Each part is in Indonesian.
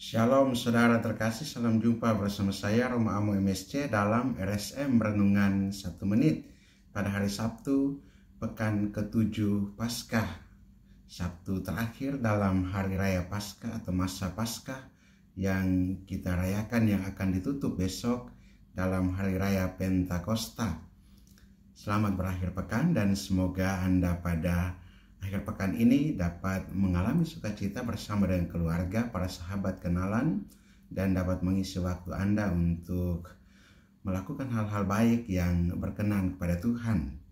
Shalom saudara terkasih, salam jumpa bersama saya Roma Amo MSC dalam RSM Renungan 1 Menit pada hari Sabtu, pekan ke-7 Paskah. Sabtu terakhir dalam hari raya Paskah atau masa Paskah yang kita rayakan, yang akan ditutup besok dalam hari raya Pentakosta. Selamat berakhir pekan dan semoga Anda pada akhir pekan ini dapat mengalami sukacita bersama dengan keluarga, para sahabat kenalan, dan dapat mengisi waktu Anda untuk melakukan hal-hal baik yang berkenan kepada Tuhan.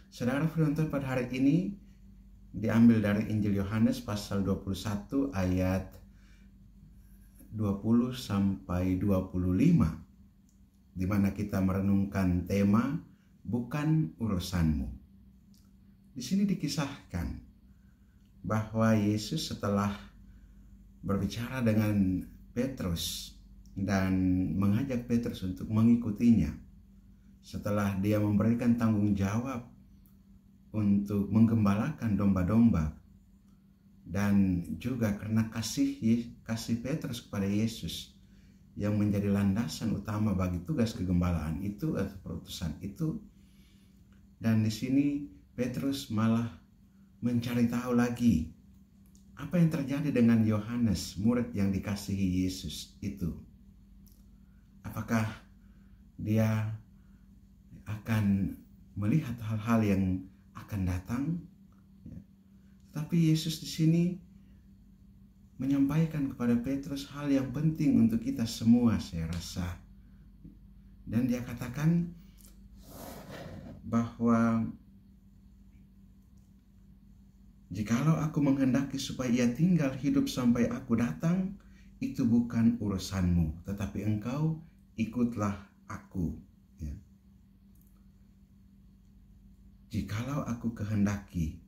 Saudara, firman Tuhan pada hari ini diambil dari Injil Yohanes pasal 21 ayat 20 sampai 25, di mana kita merenungkan tema bukan urusanmu. Di sini dikisahkan bahwa Yesus setelah berbicara dengan Petrus dan mengajak Petrus untuk mengikutinya, setelah dia memberikan tanggung jawab untuk menggembalakan domba-domba, dan juga karena kasih Petrus kepada Yesus yang menjadi landasan utama bagi tugas kegembalaan itu atau perutusan itu. Dan di sini Petrus malah mencari tahu lagi apa yang terjadi dengan Yohanes, murid yang dikasihi Yesus itu. Apakah dia akan melihat hal-hal yang akan datang? Tapi Yesus di sini menyampaikan kepada Petrus hal yang penting untuk kita semua, saya rasa. Dan dia katakan bahwa jikalau aku menghendaki supaya ia tinggal hidup sampai aku datang, itu bukan urusanmu, tetapi engkau ikutlah aku. Ya. Jikalau aku kehendaki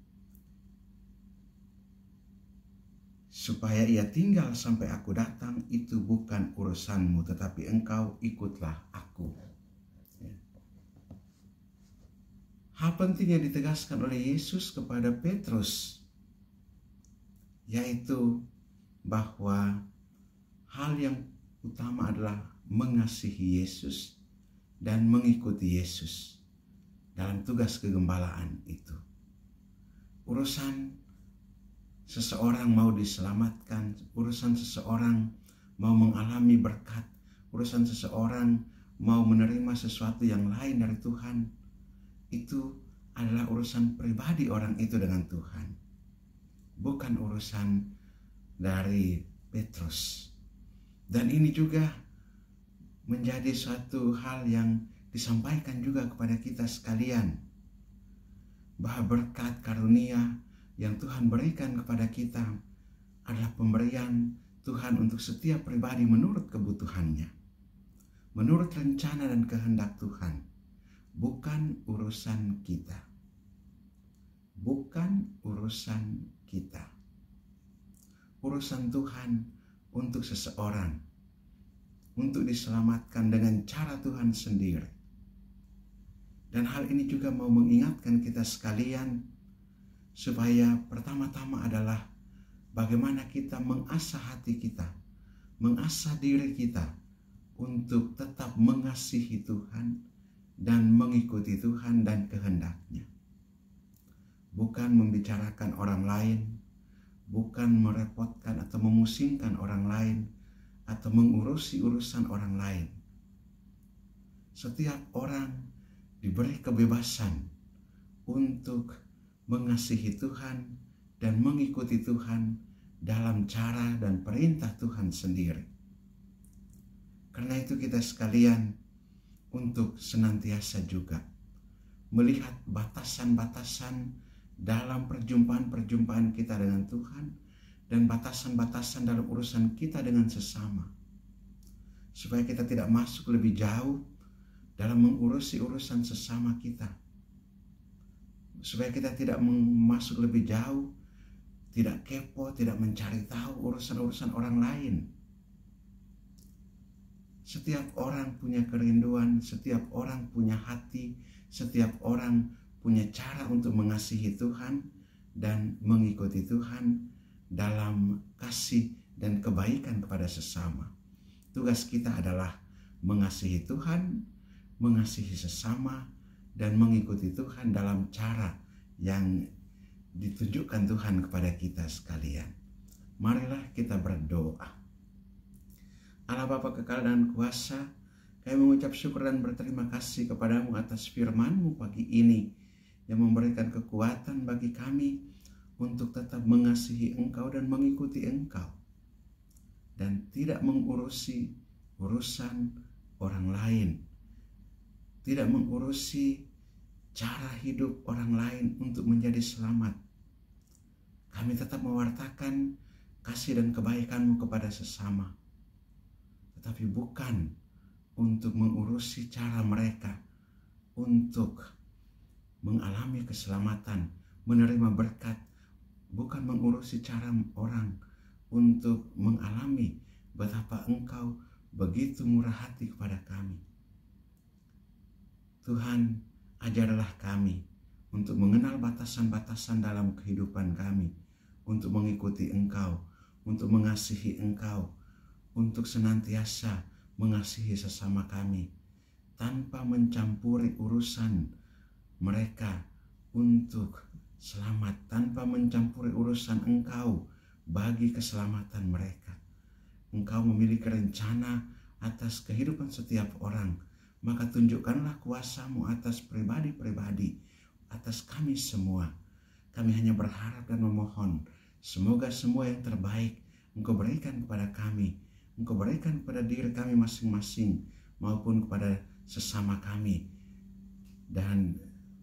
supaya ia tinggal sampai aku datang, itu bukan urusanmu, tetapi engkau ikutlah aku. Ya. Hal penting yang ditegaskan oleh Yesus kepada Petrus, yaitu bahwa hal yang utama adalah mengasihi Yesus dan mengikuti Yesus dalam tugas kegembalaan itu. Urusan seseorang mau diselamatkan, urusan seseorang mau mengalami berkat, urusan seseorang mau menerima sesuatu yang lain dari Tuhan, itu adalah urusan pribadi orang itu dengan Tuhan, bukan urusan dari Petrus. Dan ini juga menjadi suatu hal yang disampaikan juga kepada kita sekalian, bahwa berkat karunia yang Tuhan berikan kepada kita adalah pemberian Tuhan untuk setiap pribadi menurut kebutuhannya, menurut rencana dan kehendak Tuhan. Bukan urusan kita. Bukan urusan kita. Urusan Tuhan untuk seseorang, untuk diselamatkan dengan cara Tuhan sendiri. Dan hal ini juga mau mengingatkan kita sekalian, supaya pertama-tama adalah bagaimana kita mengasah hati kita, mengasah diri kita untuk tetap mengasihi Tuhan dan mengikuti Tuhan dan kehendaknya. Bukan membicarakan orang lain, bukan merepotkan atau memusingkan orang lain, atau mengurusi urusan orang lain. Setiap orang diberi kebebasan untuk mengasihi Tuhan dan mengikuti Tuhan dalam cara dan perintah Tuhan sendiri. Karena itu kita sekalian untuk senantiasa juga melihat batasan-batasan dalam perjumpaan-perjumpaan kita dengan Tuhan dan batasan-batasan dalam urusan kita dengan sesama, supaya kita tidak masuk lebih jauh dalam mengurusi urusan sesama kita, supaya kita tidak masuk lebih jauh, tidak kepo, tidak mencari tahu urusan-urusan orang lain. Setiap orang punya kerinduan, setiap orang punya hati, setiap orang punya cara untuk mengasihi Tuhan dan mengikuti Tuhan dalam kasih dan kebaikan kepada sesama. Tugas kita adalah mengasihi Tuhan, mengasihi sesama, dan mengikuti Tuhan dalam cara yang ditunjukkan Tuhan kepada kita sekalian. Marilah kita berdoa. Allah Bapa kekal dan kuasa, kami mengucap syukur dan berterima kasih kepadamu atas firman-Mu pagi ini yang memberikan kekuatan bagi kami untuk tetap mengasihi Engkau dan mengikuti Engkau, dan tidak mengurusi urusan orang lain, tidak mengurusi cara hidup orang lain untuk menjadi selamat. Kami tetap mewartakan kasih dan kebaikan-Mu kepada sesama, tetapi bukan untuk mengurusi cara mereka untuk mengalami keselamatan, menerima berkat, bukan mengurusi cara orang untuk mengalami betapa Engkau begitu murah hati kepada kami. Tuhan, ajarlah kami untuk mengenal batasan-batasan dalam kehidupan kami, untuk mengikuti Engkau, untuk mengasihi Engkau, untuk senantiasa mengasihi sesama kami, tanpa mencampuri urusan mereka untuk selamat, tanpa mencampuri urusan Engkau bagi keselamatan mereka. Engkau memiliki rencana atas kehidupan setiap orang, maka tunjukkanlah kuasa-Mu atas pribadi-pribadi, atas kami semua. Kami hanya berharap dan memohon, semoga semua yang terbaik Engkau berikan kepada kami, Engkau berikan kepada diri kami masing-masing maupun kepada sesama kami. Dan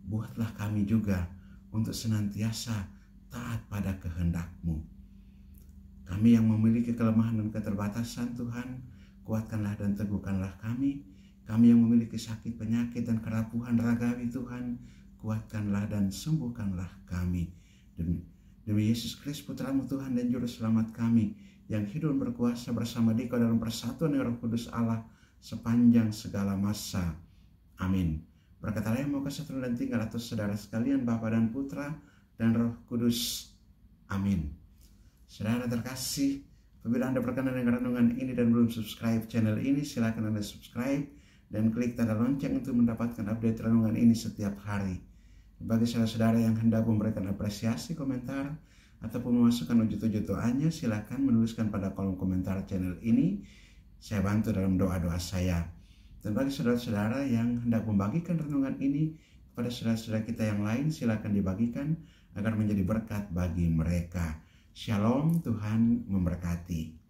buatlah kami juga untuk senantiasa taat pada kehendak-Mu. Kami yang memiliki kelemahan dan keterbatasan, Tuhan, kuatkanlah dan teguhkanlah kami. Kami yang memiliki sakit, penyakit, dan kerapuhan ragawi, Tuhan, kuatkanlah dan sembuhkanlah kami. Demi Yesus Kristus, Putra-Mu Tuhan dan Juru Selamat kami, yang hidup berkuasa bersama Dikau dalam persatuan dengan Roh Kudus Allah sepanjang segala masa. Amin. Berkat Allah yang Maha Kuasa dan tinggal atas saudara sekalian, Bapa dan Putra dan Roh Kudus. Amin. Saudara terkasih, apabila Anda berkenan dengan renungan ini dan belum subscribe channel ini, silakan Anda subscribe dan klik tanda lonceng untuk mendapatkan update renungan ini setiap hari. Bagi saudara-saudara yang hendak memberikan apresiasi, komentar, ataupun memasukkan wujud-wujud doanya, silakan menuliskan pada kolom komentar channel ini. Saya bantu dalam doa-doa saya. Dan bagi saudara-saudara yang hendak membagikan renungan ini kepada saudara-saudara kita yang lain, silakan dibagikan agar menjadi berkat bagi mereka. Shalom, Tuhan memberkati.